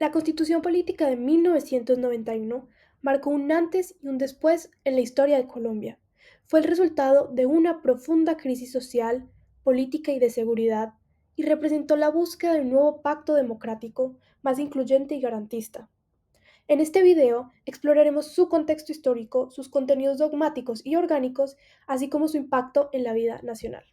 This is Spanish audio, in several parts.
La Constitución Política de 1991 marcó un antes y un después en la historia de Colombia. Fue el resultado de una profunda crisis social, política y de seguridad, y representó la búsqueda de un nuevo pacto democrático más incluyente y garantista. En este video exploraremos su contexto histórico, sus contenidos dogmáticos y orgánicos, así como su impacto en la vida nacional.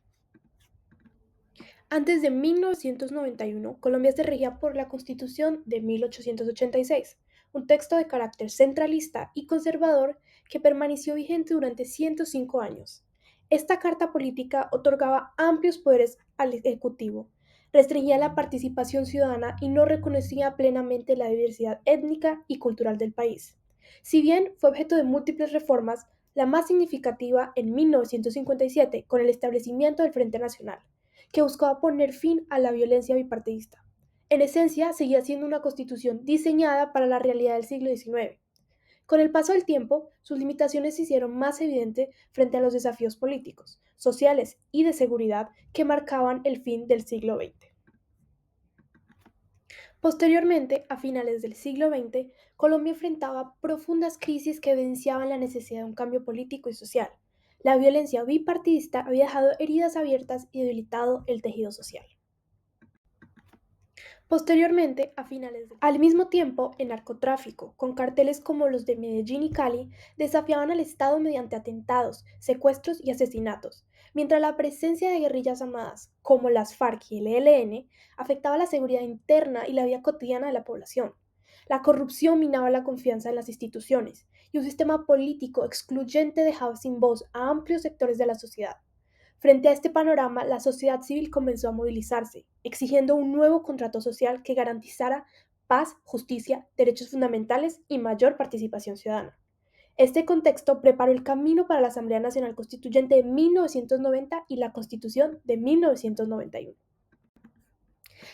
Antes de 1991, Colombia se regía por la Constitución de 1886, un texto de carácter centralista y conservador que permaneció vigente durante 105 años. Esta carta política otorgaba amplios poderes al Ejecutivo, restringía la participación ciudadana y no reconocía plenamente la diversidad étnica y cultural del país. Si bien fue objeto de múltiples reformas, la más significativa en 1957 con el establecimiento del Frente Nacional, que buscaba poner fin a la violencia bipartidista. En esencia, seguía siendo una constitución diseñada para la realidad del siglo XIX. Con el paso del tiempo, sus limitaciones se hicieron más evidentes frente a los desafíos políticos, sociales y de seguridad que marcaban el fin del siglo XX. Posteriormente, a finales del siglo XX, Colombia enfrentaba profundas crisis que evidenciaban la necesidad de un cambio político y social. La violencia bipartidista había dejado heridas abiertas y debilitado el tejido social. Posteriormente, a finales de... Al mismo tiempo, el narcotráfico, con carteles como los de Medellín y Cali, desafiaban al Estado mediante atentados, secuestros y asesinatos, mientras la presencia de guerrillas armadas, como las FARC y el ELN, afectaba la seguridad interna y la vida cotidiana de la población. La corrupción minaba la confianza en las instituciones, y un sistema político excluyente dejaba sin voz a amplios sectores de la sociedad. Frente a este panorama, la sociedad civil comenzó a movilizarse, exigiendo un nuevo contrato social que garantizara paz, justicia, derechos fundamentales y mayor participación ciudadana. Este contexto preparó el camino para la Asamblea Nacional Constituyente de 1990 y la Constitución de 1991.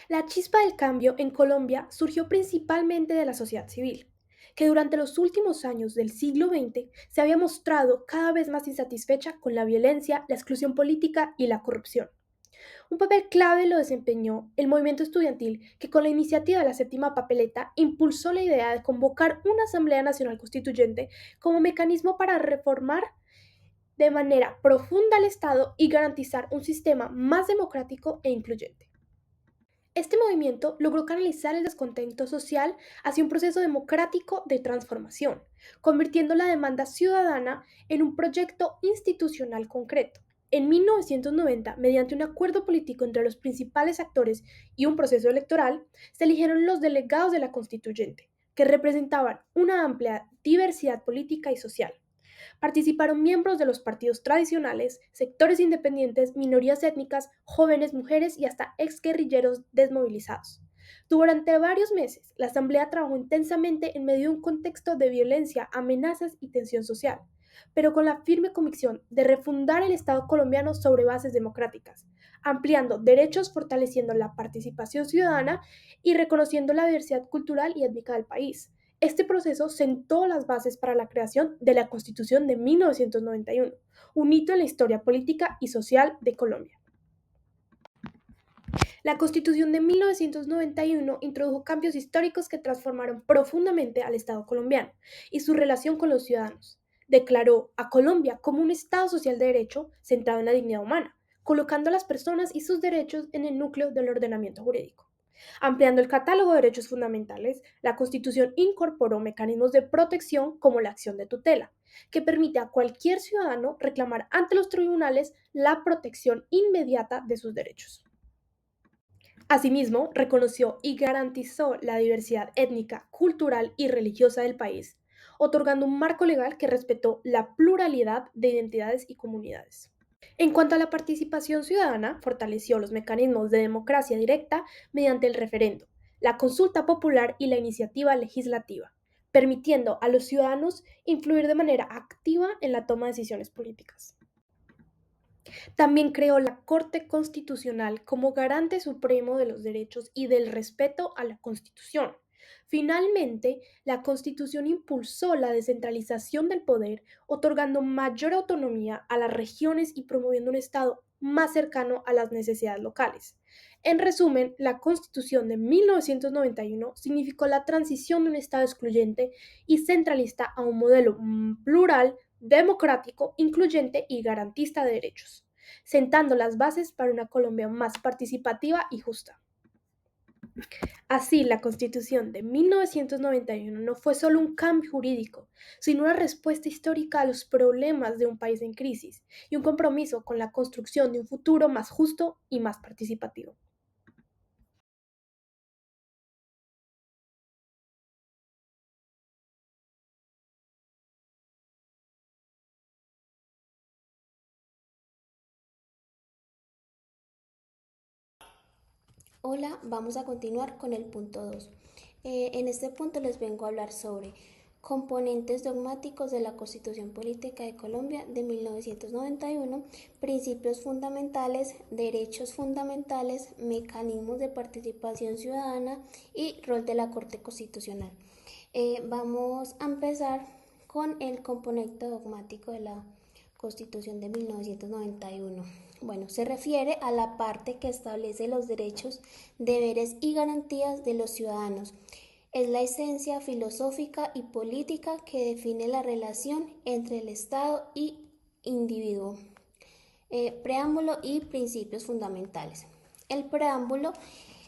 La chispa del cambio en Colombia surgió principalmente de la sociedad civil, que durante los últimos años del siglo XX se había mostrado cada vez más insatisfecha con la violencia, la exclusión política y la corrupción. Un papel clave lo desempeñó el movimiento estudiantil que con la iniciativa de la séptima papeleta impulsó la idea de convocar una Asamblea Nacional Constituyente como mecanismo para reformar de manera profunda el Estado y garantizar un sistema más democrático e incluyente. Este movimiento logró canalizar el descontento social hacia un proceso democrático de transformación, convirtiendo la demanda ciudadana en un proyecto institucional concreto. En 1990, mediante un acuerdo político entre los principales actores y un proceso electoral, se eligieron los delegados de la constituyente, que representaban una amplia diversidad política y social. Participaron miembros de los partidos tradicionales, sectores independientes, minorías étnicas, jóvenes, mujeres y hasta exguerrilleros desmovilizados. Durante varios meses, la Asamblea trabajó intensamente en medio de un contexto de violencia, amenazas y tensión social, pero con la firme convicción de refundar el Estado colombiano sobre bases democráticas, ampliando derechos, fortaleciendo la participación ciudadana y reconociendo la diversidad cultural y étnica del país. Este proceso sentó las bases para la creación de la Constitución de 1991, un hito en la historia política y social de Colombia. La Constitución de 1991 introdujo cambios históricos que transformaron profundamente al Estado colombiano y su relación con los ciudadanos. Declaró a Colombia como un Estado social de derecho centrado en la dignidad humana, colocando a las personas y sus derechos en el núcleo del ordenamiento jurídico. Ampliando el catálogo de derechos fundamentales, la Constitución incorporó mecanismos de protección como la acción de tutela, que permite a cualquier ciudadano reclamar ante los tribunales la protección inmediata de sus derechos. Asimismo, reconoció y garantizó la diversidad étnica, cultural y religiosa del país, otorgando un marco legal que respetó la pluralidad de identidades y comunidades. En cuanto a la participación ciudadana, fortaleció los mecanismos de democracia directa mediante el referendo, la consulta popular y la iniciativa legislativa, permitiendo a los ciudadanos influir de manera activa en la toma de decisiones políticas. También creó la Corte Constitucional como garante supremo de los derechos y del respeto a la Constitución. Finalmente, la Constitución impulsó la descentralización del poder, otorgando mayor autonomía a las regiones y promoviendo un Estado más cercano a las necesidades locales. En resumen, la Constitución de 1991 significó la transición de un Estado excluyente y centralista a un modelo plural, democrático, incluyente y garantista de derechos, sentando las bases para una Colombia más participativa y justa. Así, la Constitución de 1991 no fue solo un cambio jurídico, sino una respuesta histórica a los problemas de un país en crisis y un compromiso con la construcción de un futuro más justo y más participativo. Hola, vamos a continuar con el punto 2. En este punto les vengo a hablar sobre componentes dogmáticos de la Constitución Política de Colombia de 1991, principios fundamentales, derechos fundamentales, mecanismos de participación ciudadana y rol de la Corte Constitucional. Vamos a empezar con el componente dogmático de la Constitución de 1991. Bueno, se refiere a la parte que establece los derechos, deberes y garantías de los ciudadanos. Es la esencia filosófica y política que define la relación entre el Estado y individuo. Preámbulo y principios fundamentales. El preámbulo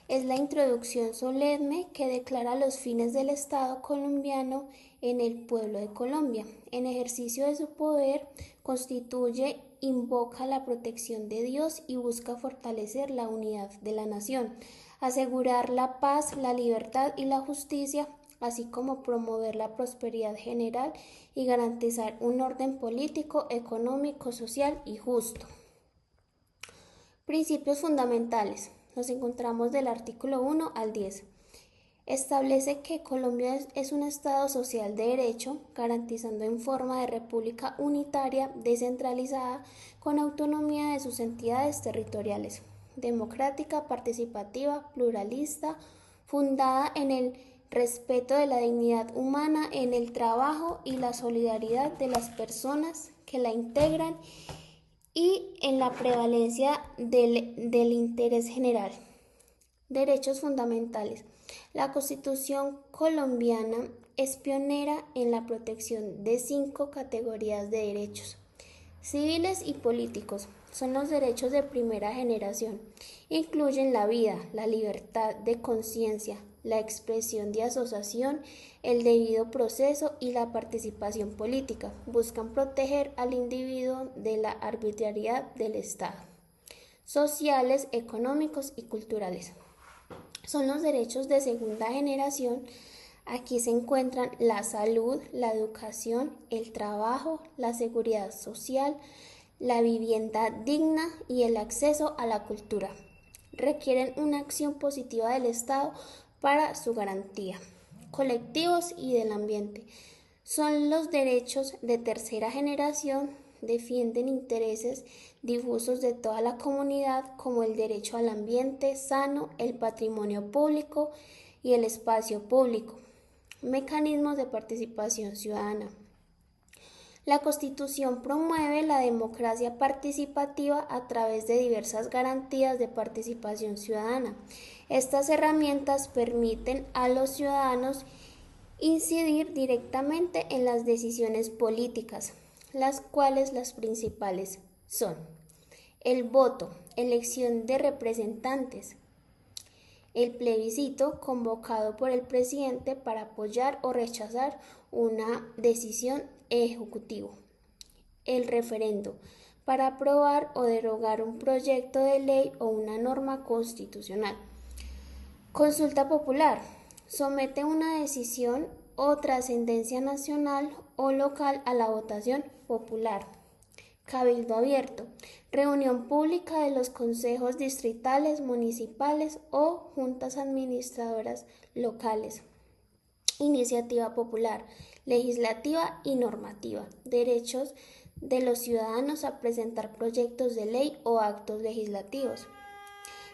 es la introducción solemne que declara los fines del Estado colombiano en el pueblo de Colombia. En ejercicio de su poder, constituye, invoca la protección de Dios y busca fortalecer la unidad de la nación, asegurar la paz, la libertad y la justicia, así como promover la prosperidad general y garantizar un orden político, económico, social y justo. Principios fundamentales. Nos encontramos del artículo 1 al 10. Establece que Colombia es un Estado social de derecho, garantizando en forma de república unitaria, descentralizada, con autonomía de sus entidades territoriales, democrática, participativa, pluralista, fundada en el respeto de la dignidad humana, en el trabajo y la solidaridad de las personas que la integran y en la prevalencia del interés general. Derechos fundamentales. La Constitución colombiana es pionera en la protección de 5 categorías de derechos civiles y políticos. Son los derechos de primera generación. Incluyen la vida, la libertad de conciencia, la expresión de asociación, el debido proceso y la participación política. Buscan proteger al individuo de la arbitrariedad del Estado. Sociales, económicos y culturales. Son los derechos de segunda generación. Aquí se encuentran la salud, la educación, el trabajo, la seguridad social, la vivienda digna y el acceso a la cultura. Requieren una acción positiva del Estado para su garantía. Colectivos y del ambiente. Son los derechos de tercera generación, defienden intereses difusos de toda la comunidad como el derecho al ambiente sano, el patrimonio público y el espacio público. Mecanismos de participación ciudadana. La Constitución promueve la democracia participativa a través de diversas garantías de participación ciudadana. Estas herramientas permiten a los ciudadanos incidir directamente en las decisiones políticas, las cuales las principales son el voto, elección de representantes, el plebiscito convocado por el presidente para apoyar o rechazar una decisión ejecutiva, el referendo para aprobar o derogar un proyecto de ley o una norma constitucional. Consulta popular. Somete una decisión o trascendencia nacional o local a la votación popular. Cabildo abierto. Reunión pública de los consejos distritales, municipales o juntas administradoras locales. Iniciativa popular, legislativa y normativa. Derechos de los ciudadanos a presentar proyectos de ley o actos legislativos.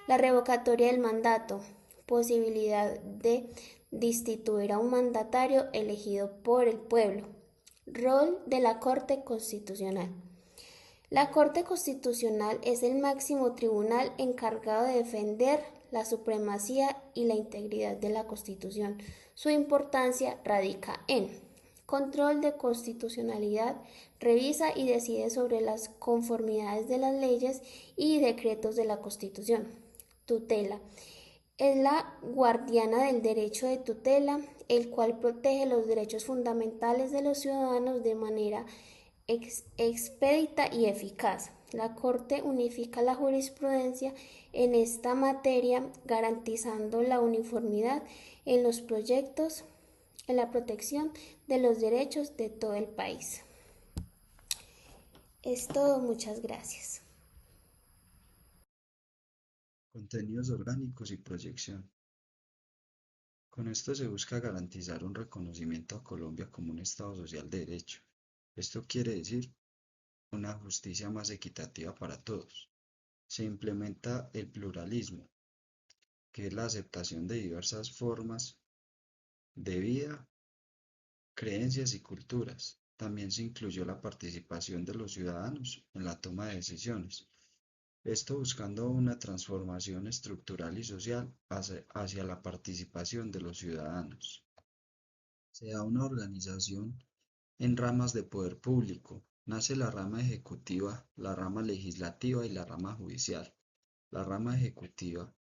La revocatoria del mandato, posibilidad de destituir a un mandatario elegido por el pueblo. Rol de la Corte Constitucional. La Corte Constitucional es el máximo tribunal encargado de defender la supremacía y la integridad de la Constitución. Su importancia radica en control de constitucionalidad, revisa y decide sobre las conformidades de las leyes y decretos de la Constitución. Tutela. Es la guardiana del derecho de tutela, el cual protege los derechos fundamentales de los ciudadanos de manera expedita y eficaz. La Corte unifica la jurisprudencia en esta materia, garantizando la uniformidad en los proyectos, en la protección de los derechos de todo el país. Es todo, muchas gracias. Contenidos orgánicos y proyección. Con esto se busca garantizar un reconocimiento a Colombia como un Estado social de derecho. Esto quiere decir una justicia más equitativa para todos. Se implementa el pluralismo, que es la aceptación de diversas formas de vida, creencias y culturas. También se incluyó la participación de los ciudadanos en la toma de decisiones. Esto buscando una transformación estructural y social hacia la participación de los ciudadanos. Se da una organización en ramas de poder público. Nace la rama ejecutiva, la rama legislativa y la rama judicial. La rama ejecutiva,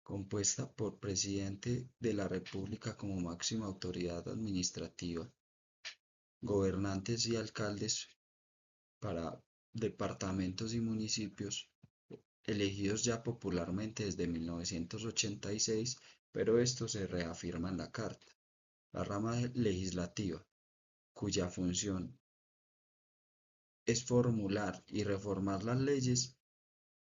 compuesta por presidente de la República como máxima autoridad administrativa, gobernantes y alcaldes para departamentos y municipios, elegidos ya popularmente desde 1986, pero esto se reafirma en la Carta. La rama legislativa, cuya función es formular y reformar las leyes,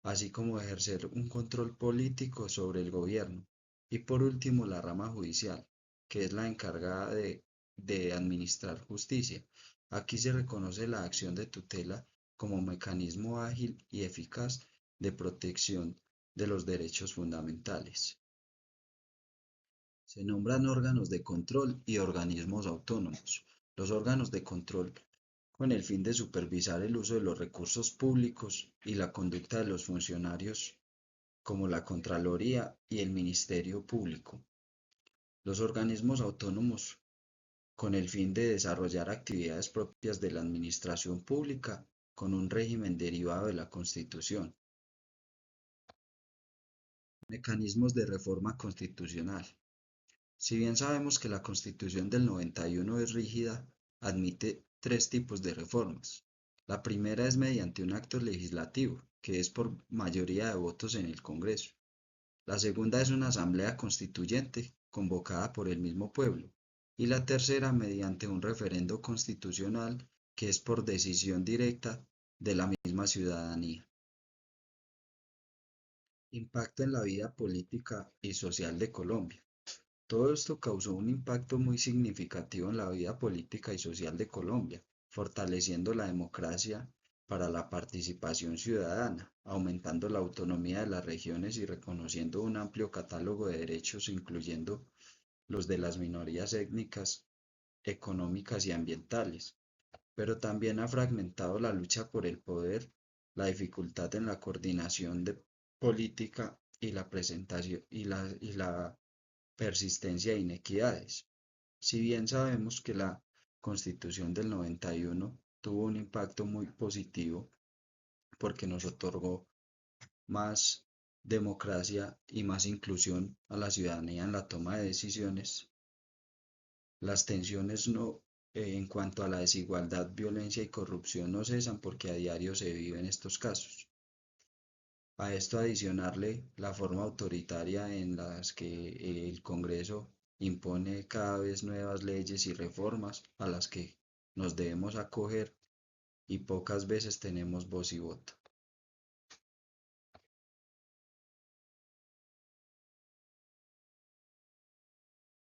así como ejercer un control político sobre el gobierno. Y por último, la rama judicial, que es la encargada de administrar justicia. Aquí se reconoce la acción de tutela como mecanismo ágil y eficaz de protección de los derechos fundamentales. Se nombran órganos de control y organismos autónomos. Los órganos de control con el fin de supervisar el uso de los recursos públicos y la conducta de los funcionarios, como la Contraloría y el Ministerio Público. Los organismos autónomos con el fin de desarrollar actividades propias de la administración pública con un régimen derivado de la Constitución. Mecanismos de reforma constitucional. Si bien sabemos que la Constitución del 91 es rígida, admite tres tipos de reformas. La primera es mediante un acto legislativo, que es por mayoría de votos en el Congreso. La segunda es una asamblea constituyente, convocada por el mismo pueblo. Y la tercera mediante un referendo constitucional, que es por decisión directa de la misma ciudadanía. Impacto en la vida política y social de Colombia. Todo esto causó un impacto muy significativo en la vida política y social de Colombia, fortaleciendo la democracia para la participación ciudadana, aumentando la autonomía de las regiones y reconociendo un amplio catálogo de derechos, incluyendo los de las minorías étnicas, económicas y ambientales. Pero también ha fragmentado la lucha por el poder, la dificultad en la coordinación de política y la presentación y la persistencia de inequidades. Si bien sabemos que la Constitución del 91 tuvo un impacto muy positivo porque nos otorgó más democracia y más inclusión a la ciudadanía en la toma de decisiones, las tensiones en cuanto a la desigualdad, violencia y corrupción no cesan porque a diario se viven estos casos. A esto adicionarle la forma autoritaria en las que el Congreso impone cada vez nuevas leyes y reformas a las que nos debemos acoger y pocas veces tenemos voz y voto.